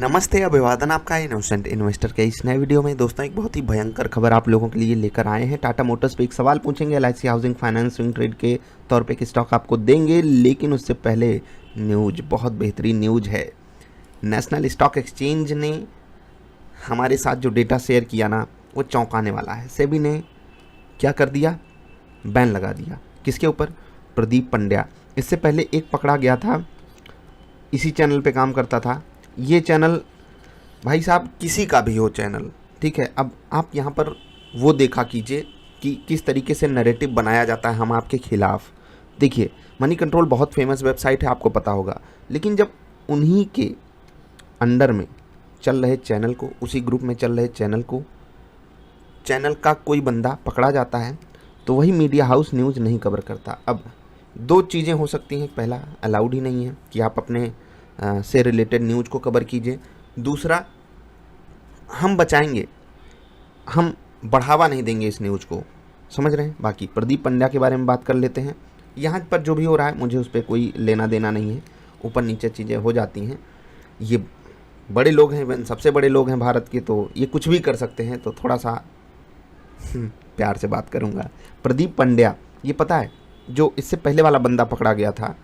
नमस्ते, अभिवादन आपका इनोसेंट इन्वेस्टर के इस नए वीडियो में। दोस्तों, एक बहुत ही भयंकर खबर आप लोगों के लिए लेकर आए हैं। टाटा मोटर्स पे एक सवाल पूछेंगे, LIC housing finance swing trade के तौर पे एक स्टॉक आपको देंगे, लेकिन उससे पहले न्यूज, बहुत बेहतरीन न्यूज है। नेशनल स्टॉक एक्सचेंज ने हमारे साथ जो डेटा शेयर किया ना, वो चौंकाने वाला है। सेबी ने क्या कर दिया, बैन लगा दिया। किसके ऊपर? प्रदीप पंड्या। इससे पहले एक पकड़ा गया था, इसी चैनल पे काम करता था। ये चैनल, भाई साहब, किसी का भी हो चैनल, ठीक है। अब आप यहाँ पर वो देखा कीजिए कि किस तरीके से नैरेटिव बनाया जाता है हम आपके खिलाफ। देखिए, मनी कंट्रोल बहुत फेमस वेबसाइट है, आपको पता होगा, लेकिन जब उन्हीं के अंडर में चल रहे चैनल को, उसी ग्रुप में चल रहे चैनल का कोई बंदा पकड़ा जाता है, तो वही मीडिया हाउस न्यूज़ नहीं कवर करता। अब दो चीज़ें हो सकती हैं। पहला, अलाउड ही नहीं है कि आप अपने से रिलेटेड न्यूज़ को कवर कीजिए। दूसरा, हम बचाएंगे, हम बढ़ावा नहीं देंगे इस न्यूज़ को, समझ रहे हैं। बाकी प्रदीप पंड्या के बारे में बात कर लेते हैं। यहाँ पर जो भी हो रहा है, मुझे उस पर कोई लेना देना नहीं है। ऊपर नीचे चीज़ें हो जाती हैं। ये बड़े लोग हैं, सबसे बड़े लोग हैं भारत के, तो ये कुछ भी कर सकते हैं, तो थोड़ा सा प्यार से बात करूँगा। प्रदीप पंड्या, ये पता है, जो इससे पहले वाला बंदा पकड़ा गया था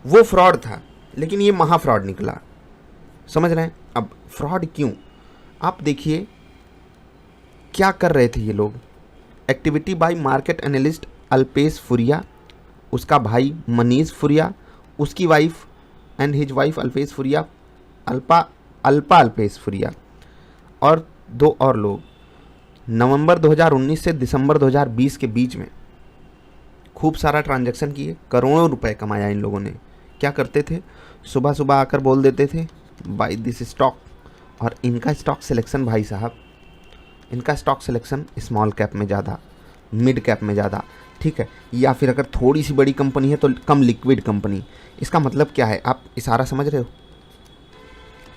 वो फ्रॉड था, लेकिन ये महा फ्रॉड निकला, समझ रहे हैं। अब फ्रॉड क्यों, आप देखिए क्या कर रहे थे ये लोग। Activity by market analyst Alpesh Furia, उसका भाई मनीष फुरिया, उसकी wife and his wife Alpesh Furia, Alpa Alpesh Furia, और दो और लोग नवंबर 2019 से दिसंबर 2020 के बीच में खूब सारा ट्रांजैक्शन किए, करोड़ों रुपए कमाया इन लोगों ने। क्या करते थे, सुबह सुबह आकर बोल देते थे बाय दिस स्टॉक, और इनका स्टॉक सिलेक्शन, भाई साहब, इनका स्टॉक सिलेक्शन स्मॉल कैप में ज़्यादा, मिड कैप में ज़्यादा, ठीक है। या फिर अगर थोड़ी सी बड़ी कंपनी है तो कम लिक्विड कंपनी। इसका मतलब क्या है, आप इशारा समझ रहे हो।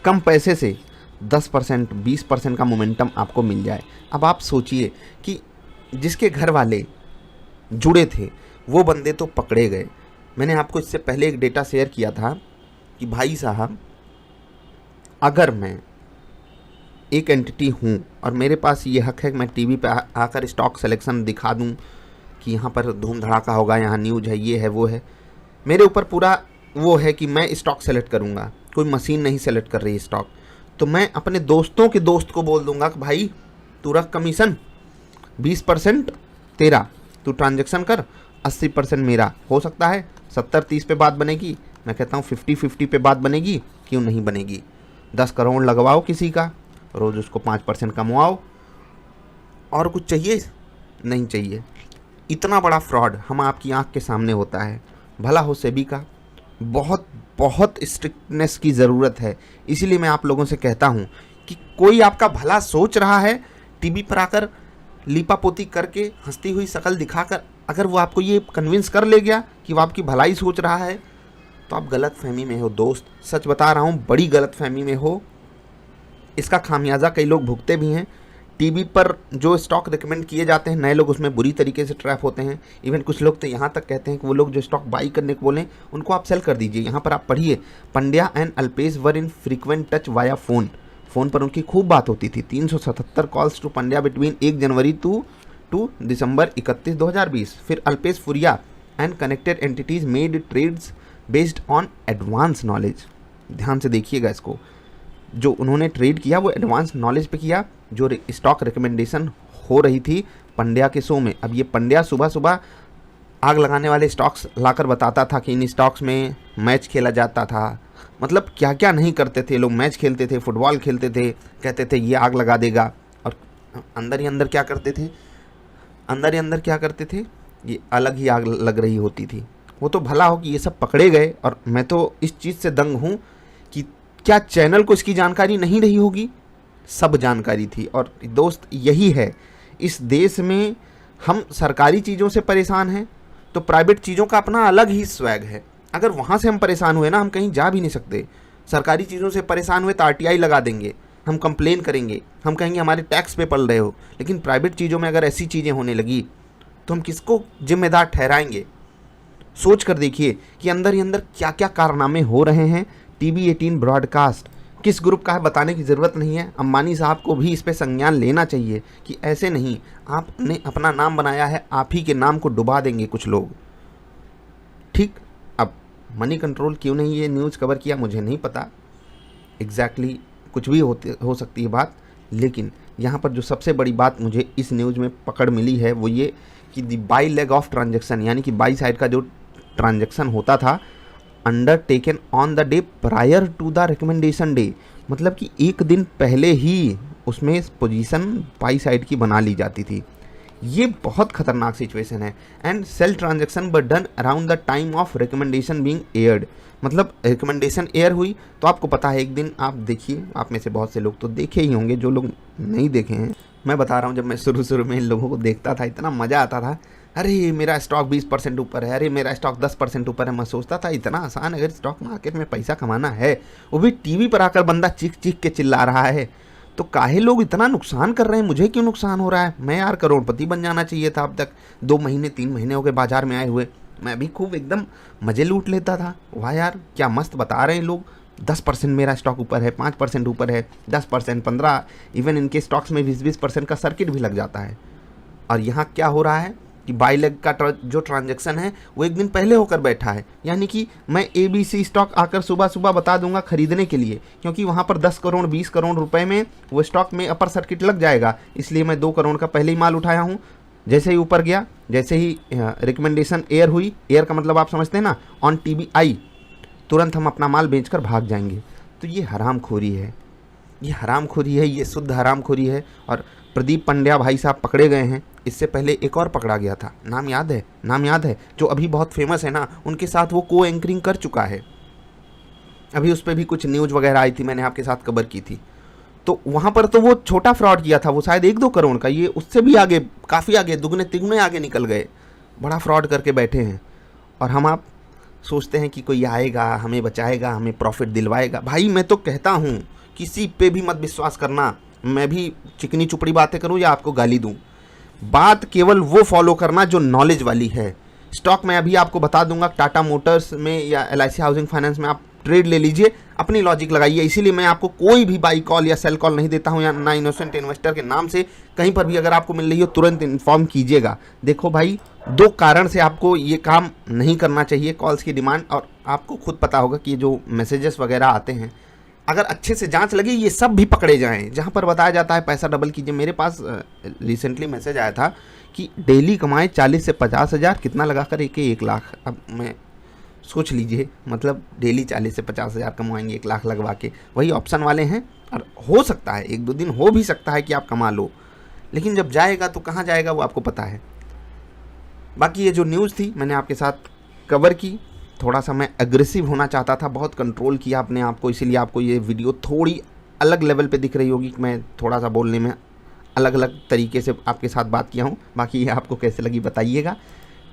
कम पैसे से 10% 20% का मोमेंटम आपको मिल जाए। अब आप सोचिए कि जिसके घर वाले जुड़े थे वो बंदे तो पकड़े गए। मैंने आपको इससे पहले एक डेटा शेयर किया था कि भाई साहब, अगर मैं एक एंटिटी हूँ और मेरे पास ये हक है कि मैं टीवी पे आकर स्टॉक सिलेक्शन दिखा दूँ कि यहाँ पर धूम धड़ाका होगा, यहाँ न्यूज़ है, ये है, वो है, मेरे ऊपर पूरा वो है कि मैं स्टॉक सेलेक्ट करूँगा, कोई मशीन नहीं सेलेक्ट कर रही है स्टॉक, तो मैं अपने दोस्तों के दोस्त को बोल दूंगा कि भाई तू रख कमीशन, 20% तेरा, तू ट्रांजैक्शन कर, 80% मेरा। हो सकता है 70-30 पे बात बनेगी, मैं कहता हूँ 50-50 पे बात बनेगी, क्यों नहीं बनेगी। 10 करोड़ लगवाओ किसी का, रोज़ उसको 5% कमवाओ, और कुछ चाहिए नहीं चाहिए। इतना बड़ा फ्रॉड हम आपकी आंख के सामने होता है। भला हो सेबी का, बहुत बहुत स्ट्रिक्टनेस की ज़रूरत है। इसीलिए मैं आप लोगों से कहता हूँ कि कोई आपका भला सोच रहा है, टीवी पर आकर लीपापोती करके, हंसती हुई शक्ल दिखाकर, अगर वो आपको ये कन्विंस कर ले गया कि वो आपकी भलाई सोच रहा है, तो आप गलत फहमी में हो दोस्त। सच बता रहा हूँ, बड़ी गलत फहमी में हो। इसका खामियाजा कई लोग भुगते भी हैं। टीवी पर जो स्टॉक रिकमेंड किए जाते हैं, नए लोग उसमें बुरी तरीके से ट्रैप होते हैं। इवन कुछ लोग तो यहाँ तक कहते हैं कि वो लोग जो स्टॉक बाई करने को बोलें, उनको आप सेल कर दीजिए। यहाँ पर आप पढ़िए, Pandya and Alpesh were in frequent touch via phone पर उनकी खूब बात होती थी। 377 calls to Pandya between 1 January to December 31, 2020। फिर Alpesh Furia and connected entities made trades based on advance knowledge. ध्यान से देखिएगा इसको, जो उन्होंने ट्रेड किया वो एडवांस नॉलेज पे किया, जो स्टॉक रिकमेंडेशन हो रही थी पंड्या के शो में। अब ये पंड्या सुबह सुबह आग लगाने वाले स्टॉक्स लाकर बताता था कि इन स्टॉक्स में मैच खेला जाता था। मतलब क्या क्या नहीं करते थे लोग, मैच खेलते थे, फुटबॉल खेलते थे, कहते थे ये आग लगा देगा, और अंदर ही अंदर क्या करते थे, अंदर ही अंदर क्या करते थे, ये अलग ही आग लग रही होती थी। वो तो भला हो कि ये सब पकड़े गए, और मैं तो इस चीज़ से दंग हूँ कि क्या चैनल को इसकी जानकारी नहीं रही होगी, सब जानकारी थी। और दोस्त, यही है, इस देश में हम सरकारी चीज़ों से परेशान हैं तो प्राइवेट चीज़ों का अपना अलग ही स्वैग है। अगर वहाँ से हम परेशान हुए ना, हम कहीं जा भी नहीं सकते। सरकारी चीज़ों से परेशान हुए तो RTI लगा देंगे, हम कंप्लेन करेंगे, हम कहेंगे हमारे टैक्स पे पल रहे हो। लेकिन प्राइवेट चीज़ों में अगर ऐसी चीज़ें होने लगी तो हम किसको जिम्मेदार ठहराएंगे। सोच कर देखिए कि अंदर ही अंदर क्या क्या कारनामे हो रहे हैं। TV 18 ब्रॉडकास्ट, किस ग्रुप का है बताने की ज़रूरत नहीं है। अंबानी साहब को भी इस पे संज्ञान लेना चाहिए कि ऐसे नहीं, आपने अपना नाम बनाया है, आप ही के नाम को डुबा देंगे कुछ लोग। ठीक, अब मनी कंट्रोल क्यों नहीं ये न्यूज़ कवर किया मुझे नहीं पता, एग्जैक्टली कुछ भी हो सकती है बात, लेकिन यहाँ पर जो सबसे बड़ी बात मुझे इस न्यूज़ में पकड़ मिली है वो ये कि the buy leg of transaction, यानी कि बाई साइड का जो ट्रांजेक्शन होता था undertaken on the day prior to the recommendation day, मतलब कि एक दिन पहले ही उसमें पोजीशन बाई साइड की बना ली जाती थी। ये बहुत खतरनाक सिचुएशन है। And sale transaction but done around the time of recommendation being aired, मतलब रिकमेंडेशन एयर हुई तो आपको पता है, एक दिन आप देखिए, आप में से बहुत से लोग तो देखे ही होंगे, जो लोग नहीं देखे हैं मैं बता रहा हूँ, जब मैं शुरू में इन लोगों को देखता था इतना मज़ा आता था, अरे मेरा स्टॉक 20% ऊपर है, अरे मेरा स्टॉक 10% ऊपर है। मैं सोचता था इतना आसान अगर स्टॉक मार्केट में पैसा कमाना है, वो भी टीवी पर आकर बंदा चीख चीख के चिल्ला रहा है, तो काहे लोग इतना नुकसान कर रहे हैं, मुझे क्यों नुकसान हो रहा है? मैं यार करोड़पति बन जाना चाहिए था अब तक। 2 महीने 3 महीने हो गए बाजार में आए हुए, मैं भी खूब एकदम मज़े लूट लेता था। वाह यार क्या मस्त बता रहे हैं लोग, 10% मेरा स्टॉक ऊपर है, 5% ऊपर है, 10%, 15, इवन इनके स्टॉक्स में 20% का सर्किट भी लग जाता है। और यहाँ क्या हो रहा है कि बाई लेग का जो ट्रांजैक्शन है वो एक दिन पहले होकर बैठा है, यानी कि मैं ABC स्टॉक आकर सुबह सुबह बता दूंगा खरीदने के लिए, क्योंकि वहाँ पर 10 करोड़ 20 करोड़ रुपए में वो स्टॉक में अपर सर्किट लग जाएगा, इसलिए मैं 2 करोड़ का पहले ही माल उठाया हूँ। जैसे ही ऊपर गया, जैसे ही रिकमेंडेशन एयर हुई, एयर का मतलब आप समझते हैं ना, ऑन टीवी आई, तुरंत हम अपना माल बेचकर भाग जाएंगे। तो ये हरामखोरी है, ये हरामखोरी है, ये शुद्ध हरामखोरी है। और प्रदीप पंड्या भाई साहब पकड़े गए हैं, इससे पहले एक और पकड़ा गया था, नाम याद है, जो अभी बहुत फेमस है ना, उनके साथ वो को एंकरिंग कर चुका है। अभी उस पर भी कुछ न्यूज़ वगैरह आई थी, मैंने आपके साथ कवर की थी। तो वहाँ पर तो वो छोटा फ्रॉड किया था, वो शायद 1-2 करोड़ का, ये उससे भी आगे, काफ़ी आगे, दुगने तिगुने आगे निकल गए, बड़ा फ्रॉड करके बैठे हैं। और हम आप सोचते हैं कि कोई आएगा हमें बचाएगा, हमें प्रॉफिट दिलवाएगा। भाई मैं तो कहता हूँ किसी पे भी मत विश्वास करना, मैं भी चिकनी चुपड़ी बातें करूँ या आपको गाली दूँ, बात केवल वो फॉलो करना जो नॉलेज वाली है। स्टॉक मैं अभी आपको बता दूंगा, टाटा मोटर्स में या LIC हाउसिंग फाइनेंस में आप ट्रेड ले लीजिए, अपनी लॉजिक लगाइए, इसीलिए मैं आपको कोई भी बाई कॉल या सेल कॉल नहीं देता हूं, या ना इनोसेंट इन्वेस्टर के नाम से कहीं पर भी अगर आपको मिल रही हो तुरंत इन्फॉर्म कीजिएगा। देखो भाई, 2 कारण से आपको ये काम नहीं करना चाहिए, कॉल्स की डिमांड, और आपको खुद पता होगा कि जो मैसेजेस वगैरह आते हैं, अगर अच्छे से जांच लगे ये सब भी पकड़े जाएं, जहां पर बताया जाता है पैसा डबल कीजिए। मेरे पास रिसेंटली मैसेज आया था कि डेली कमाए 40 से 50 हज़ार, कितना लगाकर 1 लाख। अब मैं सोच लीजिए, मतलब डेली 40 से 50 हज़ार कमाएंगे 1 लाख लगवा के, वही ऑप्शन वाले हैं। और हो सकता है 1-2 दिन हो भी सकता है कि आप कमा लो, लेकिन जब जाएगा तो कहाँ जाएगा वो आपको पता है। बाकी ये जो न्यूज़ थी मैंने आपके साथ कवर की, थोड़ा सा मैं एग्रेसिव होना चाहता था, बहुत कंट्रोल किया अपने आप को, इसीलिए आपको ये वीडियो थोड़ी अलग लेवल पे दिख रही होगी कि मैं थोड़ा सा बोलने में अलग अलग तरीके से आपके साथ बात किया हूँ। बाकी ये आपको कैसे लगी बताइएगा।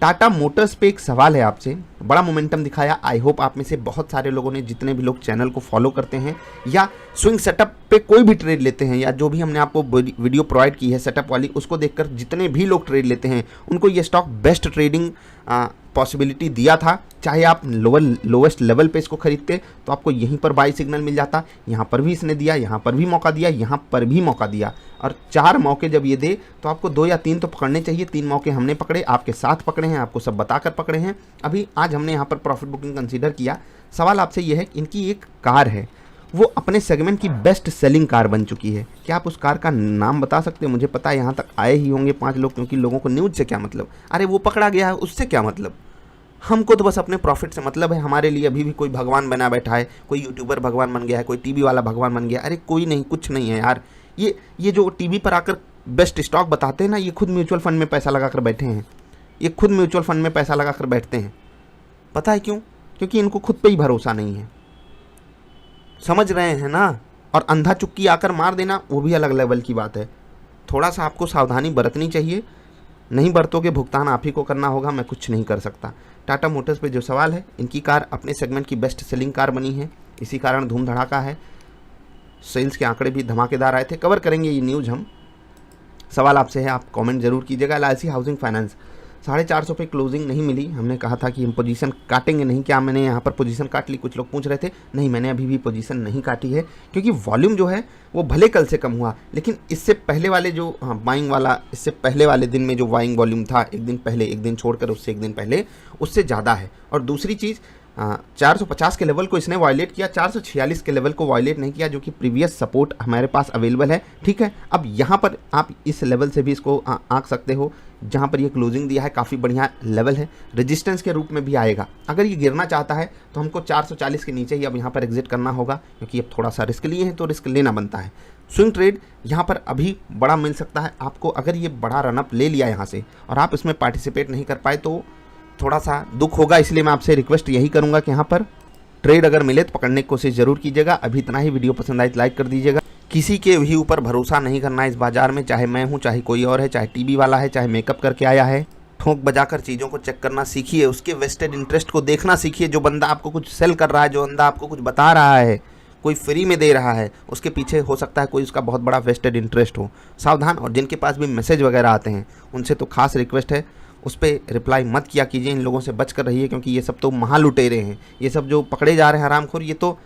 टाटा मोटर्स पे एक सवाल है आपसे, बड़ा मोमेंटम दिखाया। आई होप आप में से बहुत सारे लोगों ने, जितने भी लोग चैनल को फॉलो करते हैं या स्विंग सेटअप पे कोई भी ट्रेड लेते हैं, या जो भी हमने आपको वीडियो प्रोवाइड की है सेटअप वाली, उसको देखकर जितने भी लोग ट्रेड लेते हैं उनको ये स्टॉक बेस्ट ट्रेडिंग पॉसिबिलिटी दिया था। चाहे आप लोवेस्ट लेवल पे इसको खरीदते तो आपको यहीं पर बाई सिग्नल मिल जाता, यहाँ पर भी इसने दिया, यहाँ पर भी मौका दिया, यहाँ पर भी मौका दिया, और 4 मौके जब ये दे तो आपको 2 या 3 तो पकड़ने चाहिए। 3 मौके हमने पकड़े, आपके साथ पकड़े हैं, आपको सब बताकर पकड़े हैं। अभी आज हमने यहाँ पर प्रॉफिट बुकिंग कंसीडर किया। सवाल आपसे यह है कि इनकी एक कार है, वो अपने सेगमेंट की बेस्ट सेलिंग कार बन चुकी है। क्या आप उस कार का नाम बता सकते हैं? मुझे पता है यहाँ तक आए ही होंगे 5 लोग, क्योंकि लोगों को न्यूज़ से क्या मतलब, अरे वो पकड़ा गया है उससे क्या मतलब, हमको तो बस अपने प्रॉफिट से मतलब है। हमारे लिए अभी भी कोई भगवान बना बैठा है, कोई यूट्यूबर भगवान बन गया है, कोई टीवी वाला भगवान बन गया। अरे कोई नहीं, कुछ नहीं है यार। ये जो टीवी पर आकर बेस्ट स्टॉक बताते हैं ना, ये खुद म्यूचुअल फंड में पैसा लगाकर बैठे हैं, ये खुद म्यूचुअल फंड में पैसा लगाकर बैठते हैं। पता है क्यों? क्योंकि इनको खुद पे ही भरोसा नहीं है। समझ रहे हैं ना? और अंधा चुक्की आकर मार देना वो भी अलग लेवल की बात है। थोड़ा सा आपको सावधानी बरतनी चाहिए, नहीं बरतोगे भुगतान आप ही को करना होगा, मैं कुछ नहीं कर सकता। टाटा मोटर्स पे जो सवाल है, इनकी कार अपने सेगमेंट की बेस्ट सेलिंग कार बनी है, इसी कारण धूम धड़ाका है, सेल्स के आंकड़े भी धमाकेदार आए थे। कवर करेंगे ये न्यूज़ हम। सवाल आपसे है, आप कमेंट जरूर कीजिएगा। LIC हाउसिंग फाइनेंस, 450 पे क्लोजिंग नहीं मिली। हमने कहा था कि हम पोजीशन काटेंगे नहीं। क्या मैंने यहाँ पर पोजीशन काट ली? कुछ लोग पूछ रहे थे। नहीं, मैंने अभी भी पोजीशन नहीं काटी है, क्योंकि वॉल्यूम जो है वो भले कल से कम हुआ, लेकिन इससे पहले वाले जो बाइंग वाला, इससे पहले वाले दिन में जो बाइंग वॉल्यूम था, एक दिन पहले, एक दिन छोड़कर उससे एक दिन पहले, उससे ज़्यादा है। और दूसरी चीज़, 450 के लेवल को इसने वायलेट किया, 446 के लेवल को वायलेट नहीं किया, जो कि प्रीवियस सपोर्ट हमारे पास अवेलेबल है। ठीक है, अब यहाँ पर आप इस लेवल से भी इसको आंक सकते हो, जहाँ पर ये क्लोजिंग दिया है काफ़ी बढ़िया लेवल है, रेजिस्टेंस के रूप में भी आएगा। अगर ये गिरना चाहता है तो हमको 440 के नीचे ही अब यहाँ पर एग्जिट करना होगा, क्योंकि अब थोड़ा सा रिस्क लिए हैं तो रिस्क लेना बनता है। स्विंग ट्रेड यहाँ पर अभी बड़ा मिल सकता है आपको। अगर ये बड़ा रनअप ले लिया यहाँ से और आप इसमें पार्टिसिपेट नहीं कर पाए तो थोड़ा सा दुख होगा। इसलिए मैं आपसे रिक्वेस्ट यही करूंगा कि यहाँ पर ट्रेड अगर मिले तो पकड़ने की कोशिश जरूर कीजिएगा। अभी इतना ही। वीडियो पसंद आए तो लाइक कर दीजिएगा। किसी के भी ऊपर भरोसा नहीं करना है इस बाजार में, चाहे मैं हूँ, चाहे कोई और है, चाहे टीवी वाला है, चाहे मेकअप करके आया है। ठोंक बजाकर चीज़ों को चेक करना सीखिए, उसके वेस्टेड इंटरेस्ट को देखना सीखिए। जो बंदा आपको कुछ सेल कर रहा है, जो बंदा आपको कुछ बता रहा है, कोई फ्री में दे रहा है, उसके पीछे हो सकता है कोई उसका बहुत बड़ा वेस्टेड इंटरेस्ट हो। सावधान। और जिनके पास भी मैसेज वगैरह आते हैं उनसे तो खास रिक्वेस्ट है, उस पर रिप्लाई मत किया कीजिए। इन लोगों से बच कर रहिए, क्योंकि ये सब तो महालुटेरे हैं। ये सब जो पकड़े जा रहे हैं हरामखोर, ये तो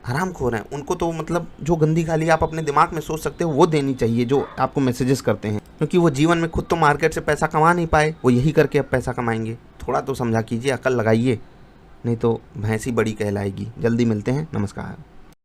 हरामखोर हैं। उनको तो मतलब जो गंदी गाली आप अपने दिमाग में सोच सकते हो वो देनी चाहिए, जो आपको मैसेजेस करते हैं, क्योंकि वो जीवन में खुद तो मार्केट से पैसा कमा नहीं पाए, वो यही करके अब पैसा कमाएंगे। थोड़ा तो समझा कीजिए, अकल लगाइए, नहीं तो भैंसी बड़ी कहलाएगी। जल्दी मिलते हैं। नमस्कार।